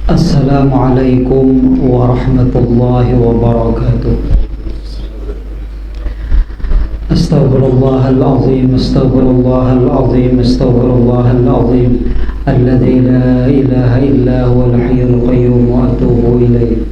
Assalamualaikum warahmatullahi wabarakatuh. Astaghfirullahal azim, astaghfirullahal azim, astaghfirullahal azim, alladzi la ilaha illa huwal hayyul qayyum wa atubu ilaih.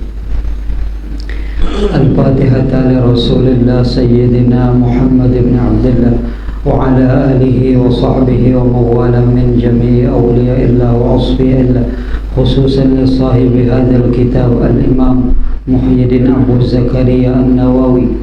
Al-Fatihah li Rasulillah Sayyidina Muhammad ibn Abdullah wa ala alihi wa sahbihi wa mawala min jami'i awliya'illah wa asfiya'illah, khususan li sahibi hadzal kitab al-Imam Muhyiddin Abu Zakaria An-Nawawi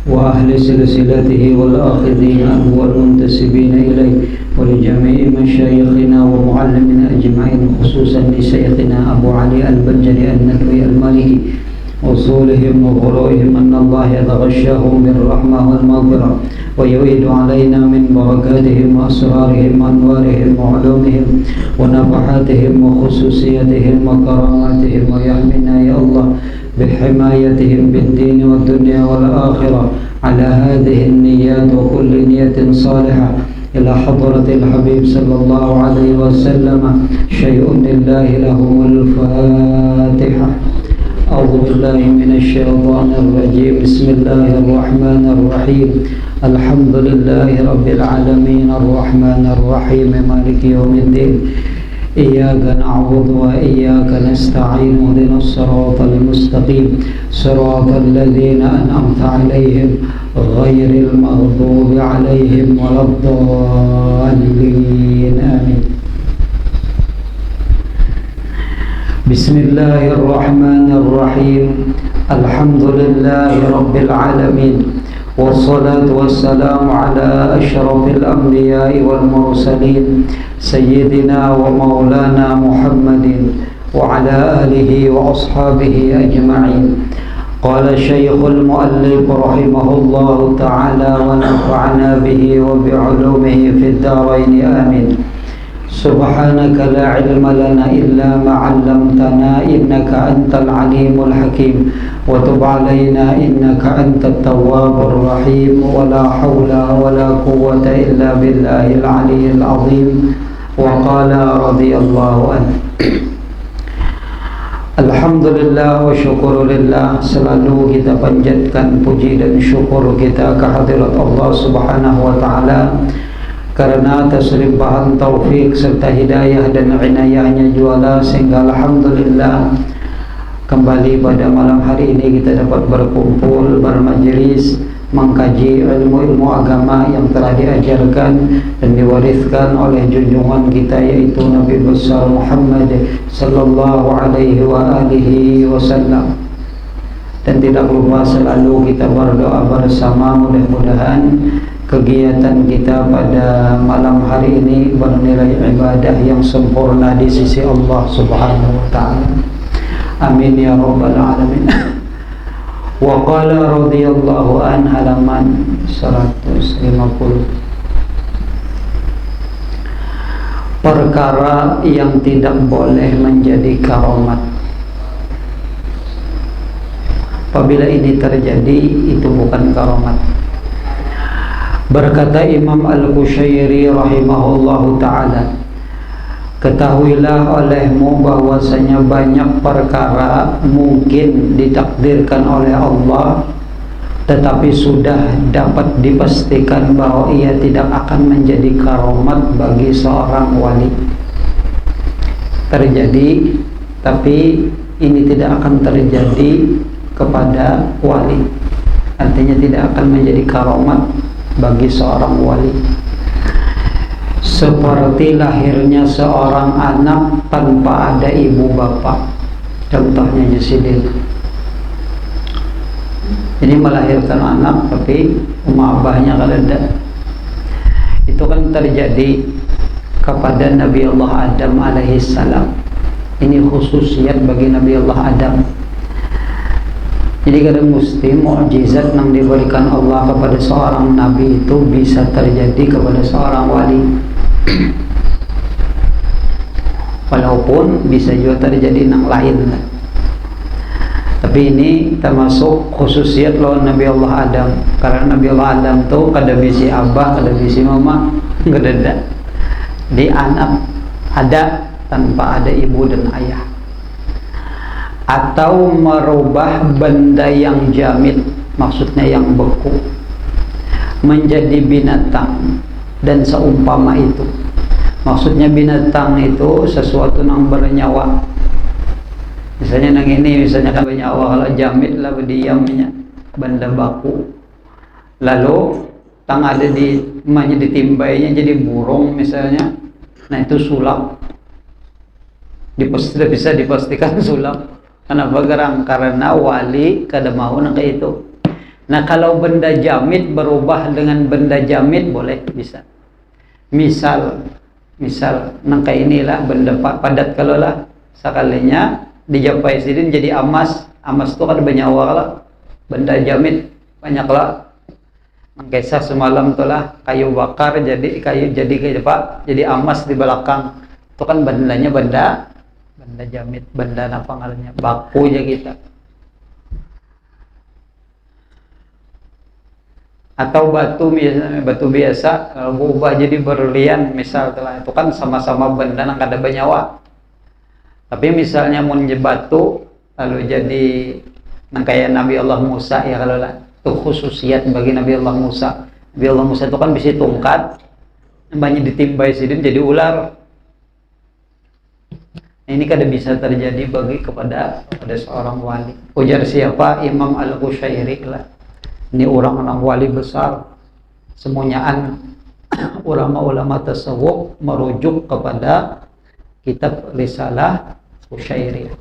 wa ahli silsilatihi wal akhidina wal muntasibina ilayhi wa li jami'i masyayikhina wa muallimina ajma'in, khususan li syayikhina Abu Ali Al-Banjari An-Nadwi Al-Maliki usulihim wa ghuruihim anna Allah yataghashshahum birrahmah wal maghfirah wa yu'idu alaina min barakatihim wa asrarihim wa anwarihim wa ulumihim wa nafahatihim wa khususiyatihim wa karamatihim wa yahmina ya Allah bihimayatihim bid-din wa dunya wal akhirah ala hadhihi an-niyyat wa kulli niyyatin salihah ila hadratil habib sallallahu alaihi wasallam. Syai'un lillahi lahumul fatihah. أعوذ بالله من الشيطان الرجيم. بسم الله الرحمن الرحيم. الحمد لله رب العالمين الرحمن الرحيم مالك يوم الدين. إياك نعبد وإياك نستعين. اهدنا الصراط المستقيم صراط الذين أنعمت عليهم غير المغضوب عليهم ولا الضالين. آمين. Bismillahirrahmanirrahim. Alhamdulillahi rabbil alamin. Wassalatu wassalamu ala asyrafil anbiya'i wal mursalin sayyidina wa maulana Muhammadin wa ala alihi wa ashabihi ajma'in. Qala syekhul muallif rahimahullahu ta'ala wa nafa'ana bihi wa bi'ulumihi fid dharain. Amin. Subhanaka la ilma lana illa ma 'allamtana innaka antal alimul hakim wa tub 'alaina innaka antat tawwabur rahim wa la haula wa la quwwata illa billahil aliyyil azim. Wa qala radhiyallahu anhu. Alhamdulillah wa syukurulillah. Selalu kita panjatkan puji dan syukur kita kehadirat Allah Subhanahu wa ta'ala karena atas limpahan taufik serta hidayah dan inayahnya juala sehingga alhamdulillah kembali pada malam hari ini kita dapat berkumpul bermajlis mengkaji ilmu-ilmu agama yang telah diajarkan dan diwariskan oleh junjungan kita yaitu Nabi besar Muhammad sallallahu alaihi wa alihi wasallam. Dan tidak lupa selalu kita berdoa bersama, mudah-mudahan kegiatan kita pada malam hari ini bernilai ibadah yang sempurna di sisi Allah Subhanahu wa ta'ala. Amin ya rabbal alamin. Wa qala radhiyallahu an, halaman 150. Perkara yang tidak boleh menjadi karamat. Apabila ini terjadi, itu bukan karamat. Berkata Imam Al-Qushairi rahimahullahu ta'ala, ketahuilah olehmu bahwasanya banyak perkara mungkin ditakdirkan oleh Allah, tetapi sudah dapat dipastikan bahwa ia tidak akan menjadi karamat bagi seorang wali. Terjadi, tapi ini tidak akan terjadi kepada wali. Artinya tidak akan menjadi karamat bagi seorang wali. Seperti lahirnya seorang anak tanpa ada ibu bapak, contohnya Jusidin. Jadi melahirkan anak tapi umma abahnya kalau ada. Itu kan terjadi kepada Nabi Allah Adam alaihissalam. Ini khususiat bagi Nabi Allah Adam. Jadi kadang mesti mukjizat yang diberikan Allah kepada seorang nabi itu bisa terjadi kepada seorang wali. Walaupun bisa juga terjadi yang lain. Tapi ini termasuk khususiat lawan Nabi Allah Adam. Karena Nabi Allah Adam tuh kada bisi abah, kada bisi mama, kada. Di anak ada tanpa ada ibu dan ayah, atau merubah benda yang jamid, maksudnya yang beku, menjadi binatang dan seumpama itu. Maksudnya binatang itu sesuatu yang bernyawa. Misalnya nang ini, misalnya kan bernyawa, kalau jamid lah berdiamnya benda baku. Lalu tang ada di emaknya ditimbainya jadi burung misalnya. Nah itu sulap. Sudah bisa dipastikan sulap. Kenapa gerang? Karena wali kada mau nang kayak itu. Nah kalau benda jamid berubah dengan benda jamid boleh, bisa. Misal nang kayak inilah benda padat, kalau lah sekalinya dijapai sidin jadi amas itu kan bernyawa lah, benda jamid banyak lah. Kisah semalam tu lah kayu bakar jadi jadi amas di belakang, itu kan bendanya benda jamid, benda apa ngarannya baku aja kita. Atau batu biasa kalau berubah jadi berlian misal telah, itu kan sama-sama benda yang kada bernyawa. Tapi misalnya mun batu lalu jadi nang kayak Nabi Allah Musa ya, kalau lah itu khususiat bagi Nabi Allah Musa. Nabi Allah Musa itu kan bisa tongkat banyak ditimbai sidin jadi ular. Ini kada bisa terjadi kepada seorang wali. Ujar siapa? Imam Al-Qushairi lah. Ini orang wali besar. Semuanya ulama-ulama tasawuf merujuk kepada kitab Risalah Qushairi.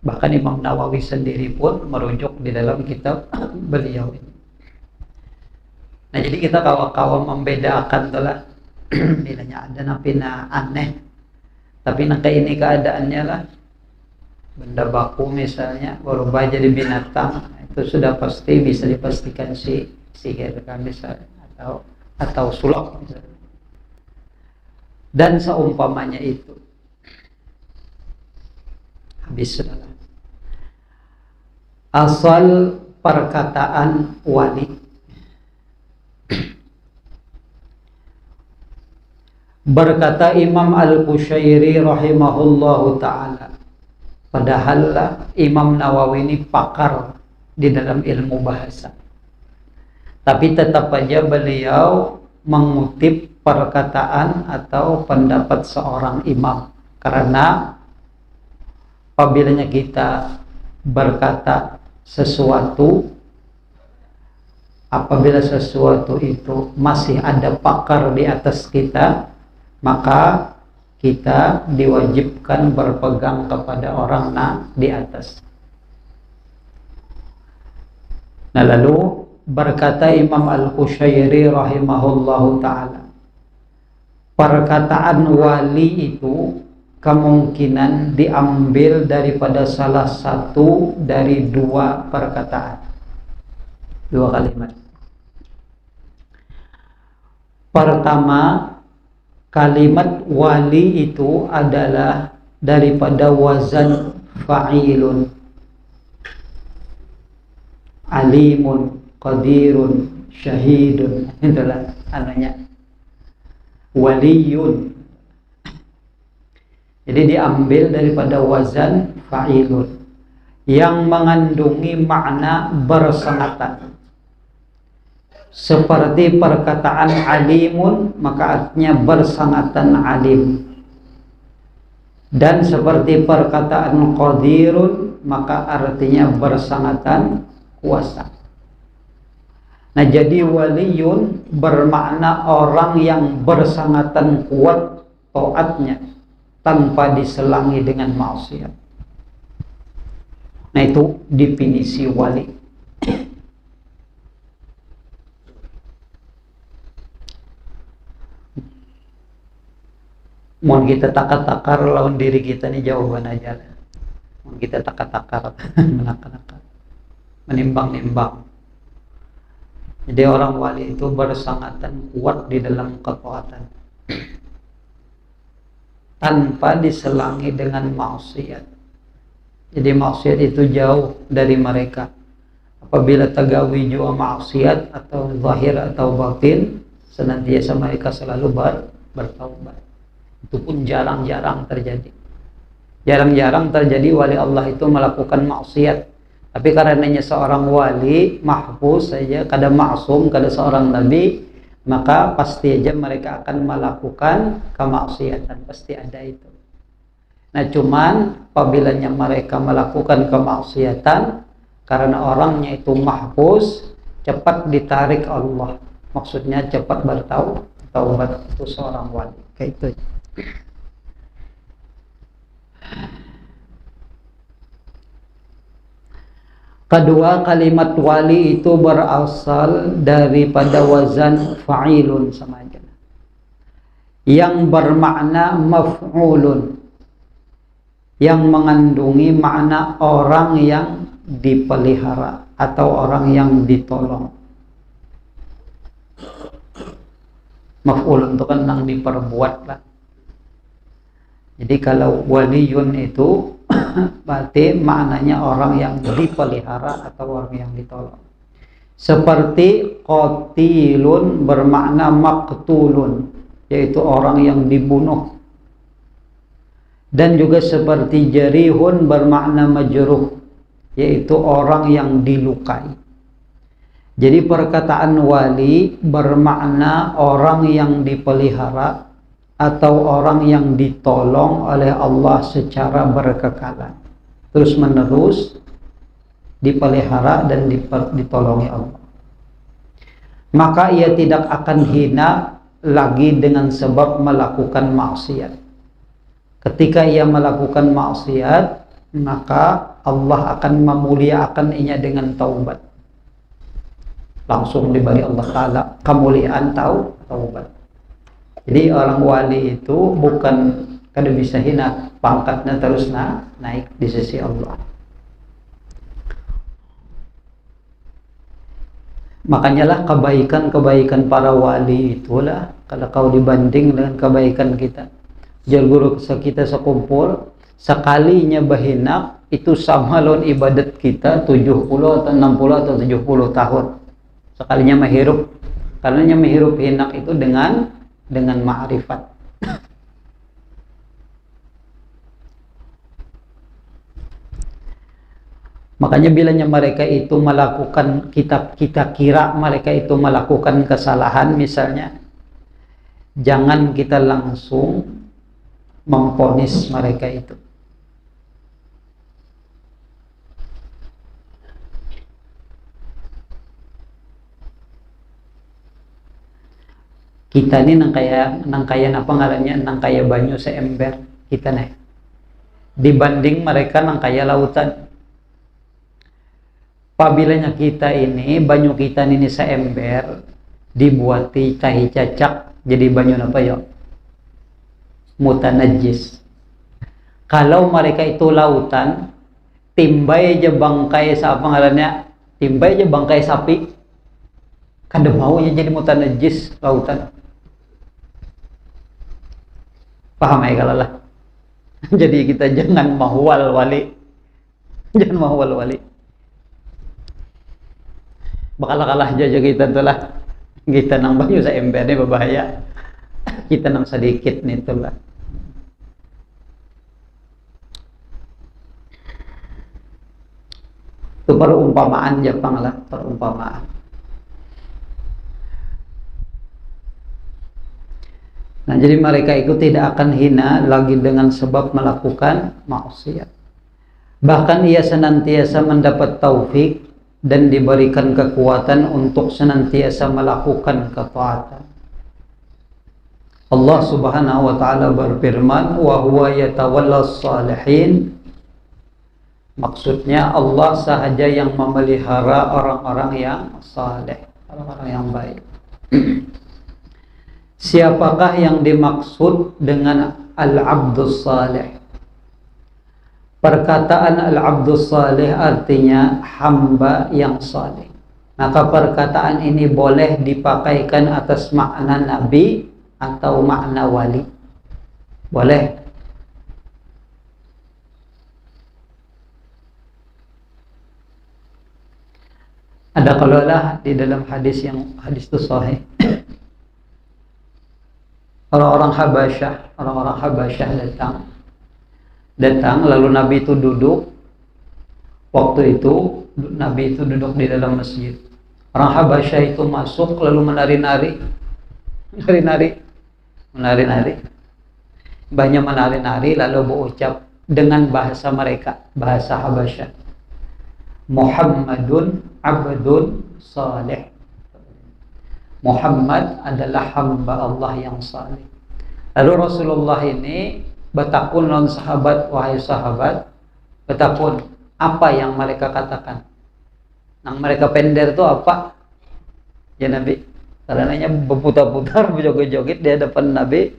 Bahkan Imam Nawawi sendiri pun merujuk di dalam kitab beliau ini. Nah jadi kita kawan-kawan membedakan telah bilanya ada napina aneh, tapi nanti ini keadaannya lah benda baku misalnya berubah jadi binatang, itu sudah pasti bisa dipastikan sihir kan misalnya, atau sulap misalnya. Dan seumpamanya itu. Habis sudah. Asal perkataan wali. Berkata Imam Al-Qushairi rahimahullahu ta'ala, padahal Imam Nawawi ini pakar di dalam ilmu bahasa, tapi tetap aja beliau mengutip perkataan atau pendapat seorang imam. Karena apabila kita berkata sesuatu, apabila sesuatu itu masih ada pakar di atas kita, maka kita diwajibkan berpegang kepada orang di atas. Nah lalu berkata Imam Al-Qushairi rahimahullahu ta'ala, perkataan wali itu kemungkinan diambil daripada salah satu dari dua perkataan, dua kalimat. Pertama, kalimat wali itu adalah daripada wazan fa'ilun, alimun, qadirun, syahidun, itulah namanya waliyun. Jadi diambil daripada wazan fa'ilun yang mengandungi makna bersangatan. Seperti perkataan alimun, maka artinya bersangatan alim. Dan seperti perkataan qadirun, maka artinya bersangatan kuasa. Nah jadi waliyun bermakna orang yang bersangatan kuat taatnya tanpa diselangi dengan maksiat. Nah itu definisi wali. Mohon kita takar-takar lawan diri kita nih, jawaban aja lah. Mohon kita takar-takar, menakar-nakar, menimbang-nimbang. Jadi orang wali itu bersangatan kuat di dalam kekuatan tanpa diselangi dengan maksiat. Jadi maksiat itu jauh dari mereka. Apabila tagawi jua maksiat atau zahir atau batin, senantiasa mereka selalu bertaubat. Itu pun jarang-jarang terjadi. Jarang-jarang terjadi wali Allah itu melakukan maksiat. Tapi karenanya seorang wali mahfuz saja, kada maksum, kada seorang nabi, maka pasti aja mereka akan melakukan kemaksiatan, pasti ada itu. Nah, cuman apabila mereka melakukan kemaksiatan, karena orangnya itu mahfuz, cepat ditarik Allah. Maksudnya cepat bertaubat, itu seorang wali. Kayak itu. Kedua, kalimat wali itu berasal daripada wazan fa'ilun, sama aja, yang bermakna maf'ulun, yang mengandungi makna orang yang dipelihara atau orang yang ditolong. Maf'ulun itu kan yang diperbuat lah. Jadi kalau waliyun itu berarti maknanya orang yang dipelihara atau orang yang ditolong. Seperti qatilun bermakna maqtulun, yaitu orang yang dibunuh. Dan juga seperti jarihun bermakna majruh, yaitu orang yang dilukai. Jadi perkataan wali bermakna orang yang dipelihara atau orang yang ditolong oleh Allah secara berkekalan, terus menerus dipelihara dan ditolongi Allah. Maka ia tidak akan hina lagi dengan sebab melakukan maksiat. Ketika ia melakukan maksiat, maka Allah akan memuliakan ia dengan taubat. Langsung diberi Allah Ta'ala kemuliaan taubat. Jadi orang wali itu bukan kada bisa hina, pangkatnya terus naik di sisi Allah. Makanya lah kebaikan para wali itulah, kalau kau dibanding dengan kebaikan kita. Jar guru kita sekumpul, sekalinya bahinak itu sama lawan ibadat kita 70 atau 60 atau 70 tahun. Sekalinya menghirup, karena menghirup hinak itu dengan ma'rifat. Makanya bilanya mereka itu melakukan, kita kira mereka itu melakukan kesalahan misalnya, jangan kita langsung memvonis mereka itu. Kita ini nang kaya apa ngarannya, nang kaya banyu seember kita nih, dibanding mereka nang kaya lautan. Pabilanya kita ini banyu kita ini seember dibuati tahi cacak, jadi banyu apa ya, mutanajis. Kalau mereka itu lautan, timbai aja bangkai apa ngarannya, timbai aja bangkai sapi, kada maunya jadi mutanajis lautan. Paham ya kalau lah. Jadi kita jangan mahwal wali. Jangan mahwal wali. Bakal kalah aja kita tuh lah. Kita nang banyu sa ember ini berbahaya. Kita nang sedikit nih tuh lah. Itu perumpamaan Jepang lah, perumpamaan. Nah, jadi mereka itu tidak akan hina lagi dengan sebab melakukan maksiat. Bahkan ia senantiasa mendapat taufik dan diberikan kekuatan untuk senantiasa melakukan ketaatan. Allah Subhanahu wa taala berfirman, "Wa huwa yatawallas salihin." Maksudnya Allah sahaja yang memelihara orang-orang yang saleh, orang-orang yang baik. Siapakah yang dimaksud dengan al-abdus salih? Perkataan al-abdus salih artinya hamba yang saleh. Maka perkataan ini boleh dipakaikan atas makna nabi atau makna wali. Boleh. Ada kalaulah di dalam hadis itu sahih. Orang-orang Habasyah datang lalu Nabi itu duduk. Waktu itu Nabi itu duduk di dalam masjid. Orang Habasyah itu masuk lalu menari-nari. Banyak menari-nari lalu berucap dengan bahasa mereka, bahasa Habasyah. Muhammadun abdun salih. Muhammad adalah hamba Allah yang saleh. Lalu Rasulullah ini bertakun non sahabat, wahai sahabat, bertakun apa yang mereka katakan. Yang mereka pender itu apa? Ya Nabi, karenanya berputar-putar, berjoget-joget di hadapan Nabi,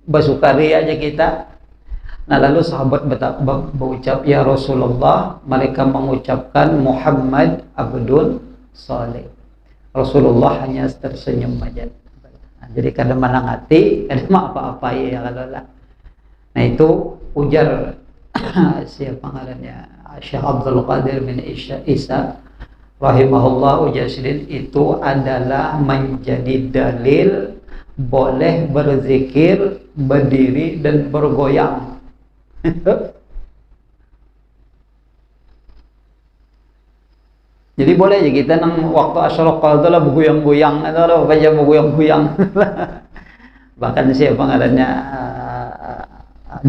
bersukari aja kita. Nah lalu sahabat berucap, ya Rasulullah, mereka mengucapkan Muhammad abdun saleh. Rasulullah hanya tersenyum aja. Nah, jadi kadang menang hati, kadang apa-apa ya kalau lah. Nah itu ujar siapa ngarannya, Syekh Abdul Qadir bin Isa rahimahullah, ujar sidin itu adalah menjadi dalil boleh berzikir, berdiri dan bergoyang. Jadi boleh aja kita nang waktu asyroqah itu lah bergoyang-goyang, atau lah baca bergoyang-goyang. Bahkan siapa ngarannya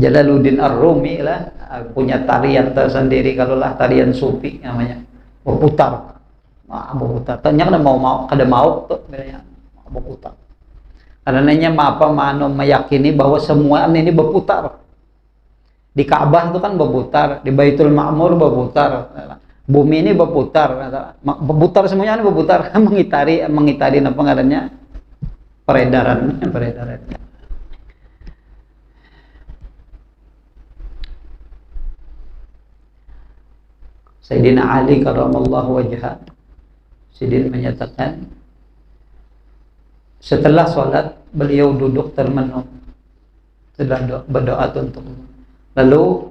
Jalaluddin Ar-Rumi lah punya tarian tersendiri, kalau lah tarian sufi namanya, berputar. Berputar. Ternyata kada mau tuh bedanya berputar. Karenanya apa mano meyakini bahwa semua ini berputar. Di Ka'bah itu kan berputar, di Baitul Ma'mur berputar. Bumi ini berputar semuanya ini berputar, mengitari apa ngarannya peredaran. Sayyidina Ali karramallahu wajhah, Sidin menyatakan setelah sholat beliau duduk termenung sedang berdoa untuk lalu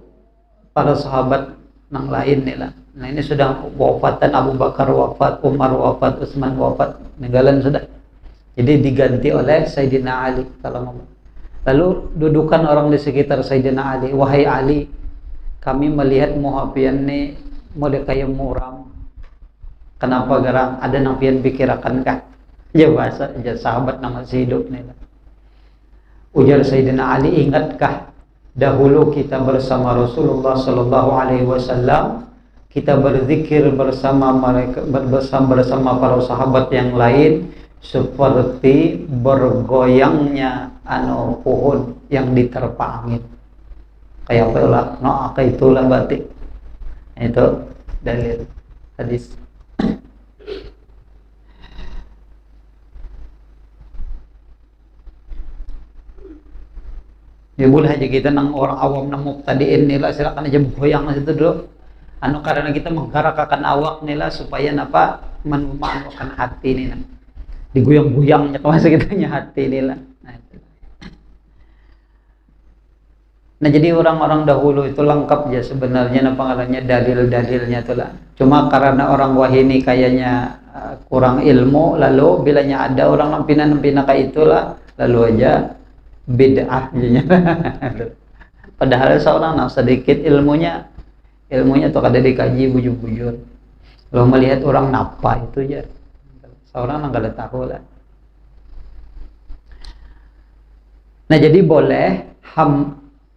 para sahabat yang lain nih lah. Nah ini sudah wafatan, Abu Bakar wafat, Umar wafat, Utsman wafat, ninggalan sudah. Jadi diganti oleh Sayyidina Ali kalau lalu dudukan orang di sekitar Sayyidina Ali, wahai Ali, kami melihat muhafian nih model kayak muram. Kenapa garang? Ada nang pian pikirakan kah? Ya bahasa ya sahabat nama hidup nih lah. Ujar Sayyidina Ali, ingatkah dahulu kita bersama Rasulullah sallallahu alaihi wasallam, kita berzikir bersama mereka, bersama para sahabat yang lain seperti bergoyangnya pohon yang diterpa angin. Kayak apa lah? No, itulah batik. Itu dalil hadis. Ya boleh aja kita nang orang awam nang mubtadiin nila silakan aja bergoyang situ dulu. Karena kita menggerakkan awak nila supaya napa menumanukan hati nila. Digoyang-goyangnya masa kitanya hati nila. Nah jadi orang-orang dahulu itu lengkap ya sebenarnya napa ngarannya dalil-dalilnya tuh lah. Cuma karena orang wahini kayaknya kurang ilmu, lalu bilanya ada orang lampinan-lampinan kayak itulah, lalu aja bid'ah jadinya. Padahal seorang sedikit ilmunya tuh kada dikaji bujur-bujur. Kalau melihat orang napa itu aja, seorang kada tahu lah. Nah jadi boleh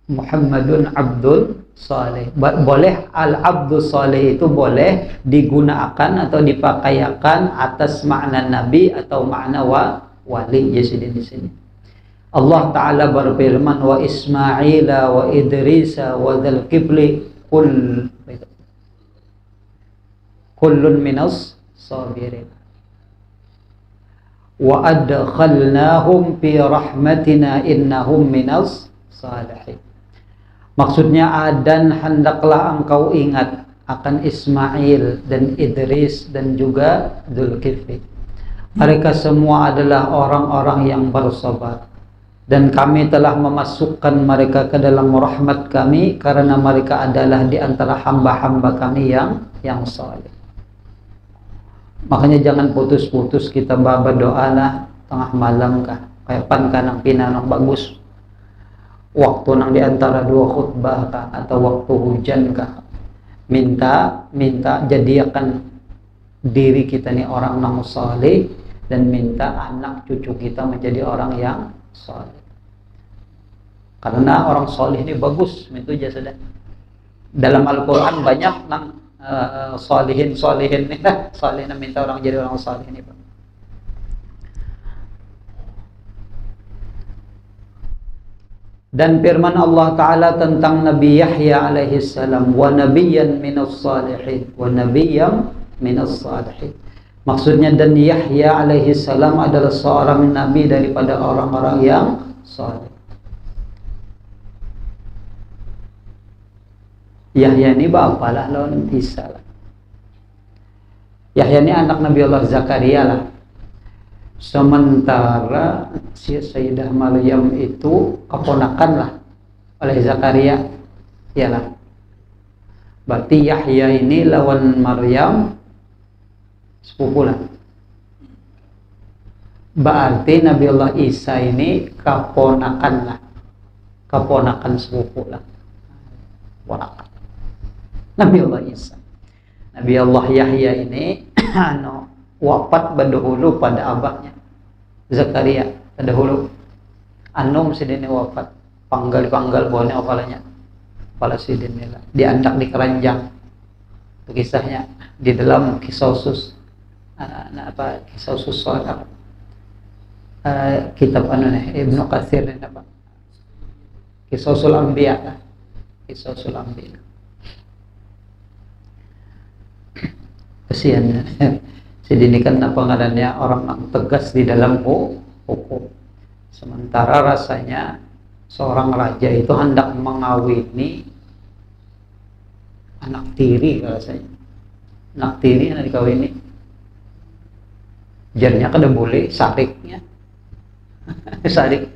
Muhammadun Abdul Saleh, boleh al-Abdul Saleh itu boleh digunakan atau dipakaikan atas makna Nabi atau makna wali jadi di sini. Allah Ta'ala berfirman, wa Ismaila wa Idrisa wa dzal kifli kullun minas sabirin wa adkhalnahum fi rahmatina innahum minas salihin. Maksudnya, dan hendaklah engkau ingat akan Ismail dan Idris dan juga Dzulkifli. Mereka semua adalah orang-orang yang bersabar, dan kami telah memasukkan mereka ke dalam rahmat kami karena mereka adalah di antara hamba-hamba kami yang saleh. Makanya jangan putus-putus kita berdoa lah tengah malam kah, kayak pan kanang pinanong bagus. Waktu nang di antara dua khutbah kah, atau waktu hujan kah, minta jadikan diri kita nih orang yang saleh, dan minta anak cucu kita menjadi orang yang saleh. Karena orang saleh ini bagus, itu aja sudah. Dalam Al-Quran banyak nang salihin nih, saleh minta orang jadi orang saleh ini, Pak. Dan firman Allah Ta'ala tentang Nabi Yahya alaihi salam, wa nabiyyan minas salihin, wa nabiyyan minas salihin. Maksudnya, dan Yahya alaihi salam adalah seorang nabi daripada orang-orang yang saleh. Yahya ini bapalah lawan Isa lah. Yahya ini anak Nabi Allah Zakaria lah. Sementara si Sayyidah Maryam itu keponakan lah oleh Zakaria, iyalah. Berarti Yahya ini lawan Maryam sepupu lah. Berarti Nabi Allah Isa ini keponakan lah, keponakan sepupu lah, keponakan Nabi Allah Isa. Nabi Allah Yahya ini wafat berdahulu pada abahnya Zakaria berdahulu. Mesti dini wafat panggal bawahnya kepala sidin nila diandak di keranjang. Itu kisahnya di dalam kisah khusus kisah khusus soal kitab Ibnu Katsir ini apa, kisah usul anbiya, kisah usul anbiya. Kesian Sidini kan apa ngarannya orang yang tegas di dalam hukum. Sementara rasanya seorang raja itu hendak mengawini anak tiri, rasanya anak tiri yang dikawini, jarnya kada boleh sariknya sarik.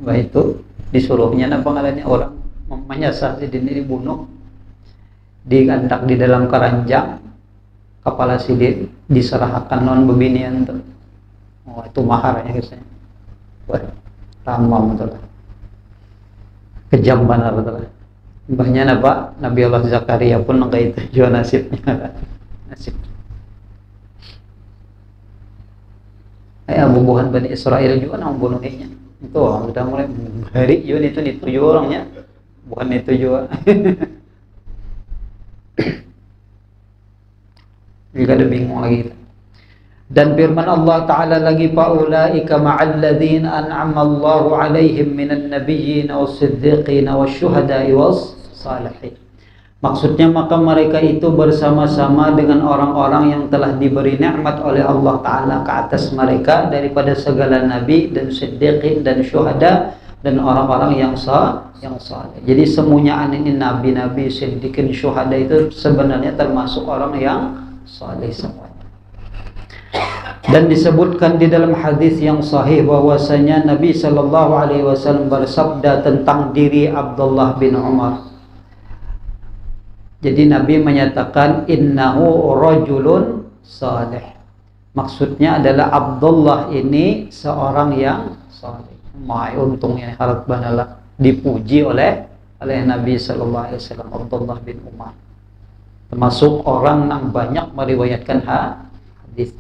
Bah itu disuruhnya apa ngarannya orang menyasar Sidini dibunuh, digandak di dalam keranjang. Kepala sidin diserahkan non bebinian tuh. Oh, itu maharnya biasanya. Wah, tamam betul. Kejam benar betul. Mbahnya apa? Nabi Allah Zakaria pun enggak itu juga nasibnya. Nasib. Bubuhan Bani Israel juga nang bunuhnya. Itu orang sudah mulai hari Yun itu dituju orangnya. Bukan itu juga. Jika ada bingung lagi. Dan firman Allah Ta'ala lagi, faulaika ma'al ladzina an'ama Allahu 'alaihim minan nabiyyin was-siddiqin wasyuhada'i was-salihin. Maksudnya maka mereka itu bersama-sama dengan orang-orang yang telah diberi nikmat oleh Allah Ta'ala ke atas mereka daripada segala nabi dan siddiqin dan syuhada dan orang-orang yang saleh. Jadi semuanya ini nabi-nabi, siddiqin, syuhada itu sebenarnya termasuk orang yang saleh semuanya. Dan disebutkan di dalam hadis yang sahih bahwasanya Nabi sallallahu alaihi wasallam bersabda tentang diri Abdullah bin Umar. Jadi Nabi menyatakan innahu rajulun saleh. Maksudnya adalah Abdullah ini seorang yang saleh. Mai untungnya harap banalah dipuji oleh Nabi sallallahu alaihi wasallam Abdullah bin Umar. Termasuk orang yang banyak meriwayatkan hadis.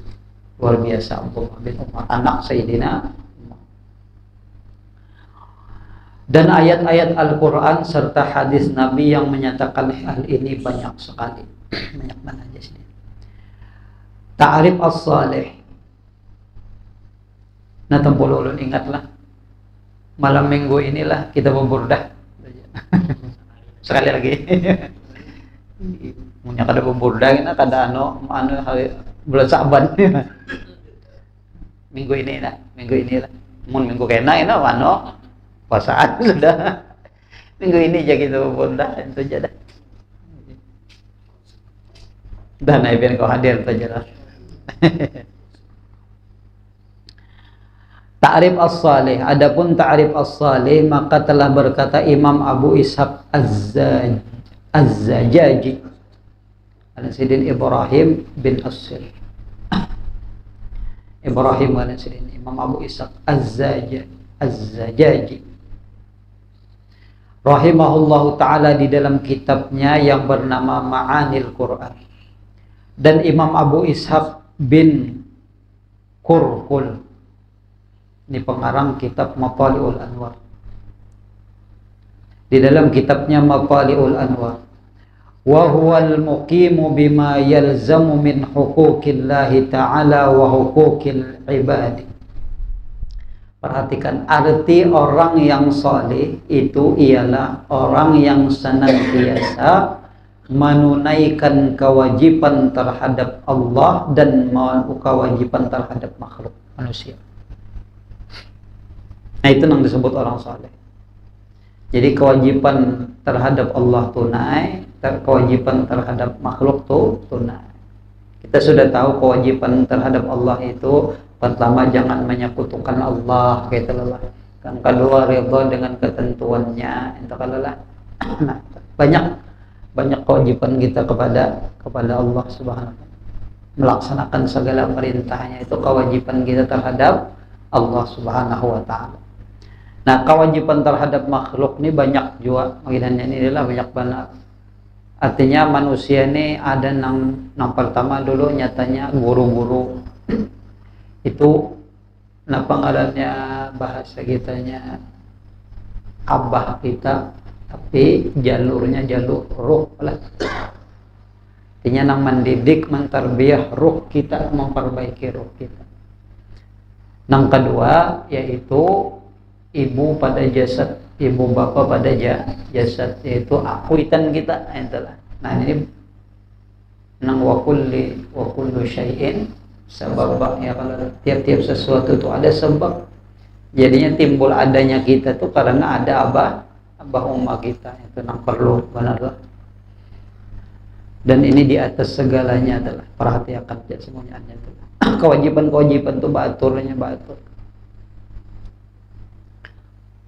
Luar biasa Abdullah bin Umar, anak Sayyidina Umar. Dan ayat-ayat Al-Quran serta hadis Nabi yang menyatakan hal ini banyak sekali. Banyak mana aja sini. Ta'rif as-salih. Nah, tempul ulun ingatlah, malam minggu inilah kita berburdah. Sekali lagi. Punya kada berburdah kita kada bulan Saban. Minggu ini lah. Minggu kena ini puasaan sudah. Minggu ini aja kita berburdah itu aja dah. Dan biar kau hadir saja lah. Ta'rif as-salih. Adapun ta'rif as-salih maka telah berkata Imam Abu Ishaq Az-Zajaji Al-Sidin Ibrahim bin As-Sir Ibrahim al-Sirani, Imam Abu Ishaq Az-Zajaji rahimahullahu ta'ala di dalam kitabnya yang bernama Ma'anil Quran. Dan Imam Abu Ishaq bin Qurqul, ini pengarang kitab Mathali'ul Anwar, di dalam kitabnya Mathali'ul Anwar, wa huwal muqimu bima yalzamu min huquqillahi ta'ala wa huquqil ibadi. Perhatikan arti orang yang saleh itu ialah orang yang senantiasa menunaikan kewajiban terhadap Allah dan kewajiban terhadap makhluk manusia. Nah, itu yang disebut orang saleh. Jadi kewajiban terhadap Allah tunai, kewajiban terhadap makhluk tunai. Kita sudah tahu kewajiban terhadap Allah itu pertama jangan menyekutukan Allah, gitu lah. Yang kedua ridha dengan ketentuannya, itu lah. Nah, banyak kewajiban kita kepada Allah Subhanahu wa taala. Melaksanakan segala perintahnya itu kewajiban kita terhadap Allah Subhanahu wa taala. Nah, kewajiban terhadap makhluk ini banyak juga, maknanya ini adalah banyak banget. Artinya manusia ini ada yang pertama dulu nyatanya guru-guru itu ngarannya bahasa kitanya abah kita, tapi jalurnya jalur ruh lah. Artinya nang mendidik, mentarbiyah ruh kita, memperbaiki ruh kita. Yang kedua yaitu ibu pada jasad, ibu bapak pada jasad, yaitu akuitan kita, itulah. Nah, ini nang wa kullu syai'in sebab, ya, kalau tiap-tiap sesuatu itu ada sebab. Jadinya timbul adanya kita tuh karena ada abah umma kita, itu yang perlu benar. Dan ini di atas segalanya adalah perhatikan semuanya itu. Kewajiban itu baturnya.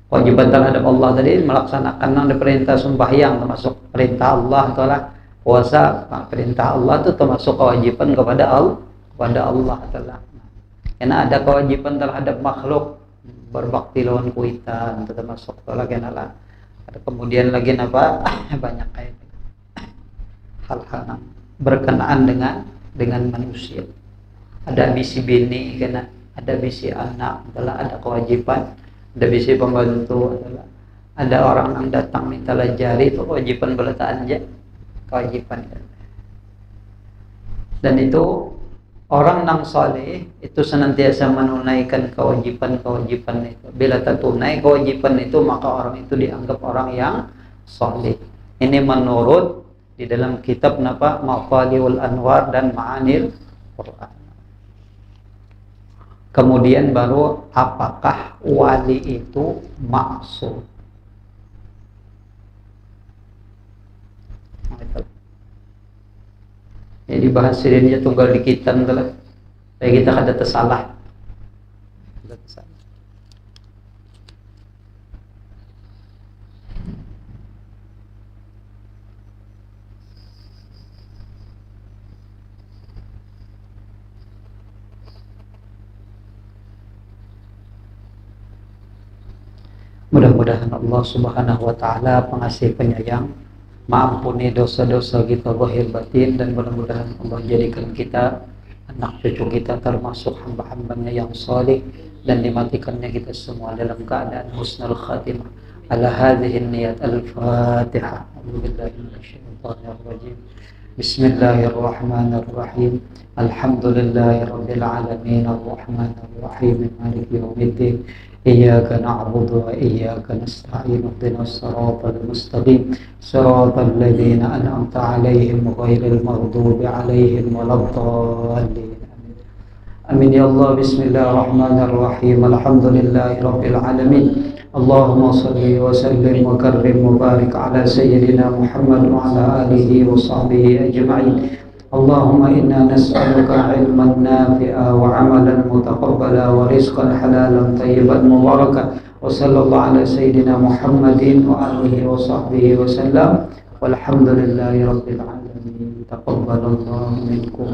Kewajiban terhadap Allah tadi melaksanakan yang diperintah sembahyang, termasuk perintah Allah, itulah puasa. Perintah Allah itu termasuk kewajiban kepada Allah adalah. Karena ada kewajiban terhadap makhluk, berbakti lawan kuitan, itu termasuk lagi adalah. Ada kemudian lagi apa? Banyak kayak hal-hal yang berkenaan dengan manusia. Ada bisi bini, kena ada bisi anak, adalah ada kewajiban. Ada bisi pembantu, adalah ada orang yang datang minta lajari, itu kewajiban beletaan aja, kewajiban. Dan itu orang yang saleh itu senantiasa menunaikan kewajiban itu. Bila tertunai kewajiban itu, maka orang itu dianggap orang yang saleh. Ini menurut di dalam kitab Mathali'ul Anwar dan Ma'anil Quran. Kemudian baru apakah wali itu maksum? Jadi bahas ini tunggal di kita adalah supaya kita kada tersalah. Mudah-mudahan Allah Subhanahu wa taala pengasih penyayang mengampuni dosa-dosa kita zahir batin, dan mudah-mudahan Allah jadikan kita, anak cucu kita termasuk hamba-hambanya yang saleh, dan dimatikannya kita semua dalam keadaan husnul khatimah. Ala hadhihi niyat al-Fatihah. A'udzubillahi minasyaitonir rajim. Bismillahirrahmanirrahim. Alhamdulillahirabbil alamin, arrahmanir rahim, maliki yaumiddin. إياك نعبد وإياك نستعين اهدنا الصراط المستقيم صراط الذين أنعمت عليهم غير المغضوب عليهم ولا الضالين آمين يا الله. بسم الله الرحمن الرحيم. الحمد لله رب العالمين. اللهم صل وسلم وكرم وبارك على سيدنا محمد وعلى آله وصحبه أجمعين. اللهم إنا نسألك علما نافعا وعملا متقبلا ورزقا حلالا طيبا مباركا، وصلى الله على سيدنا محمد وآله وصحبه وسلم، والحمد لله رب العالمين. تقبل الله منكم.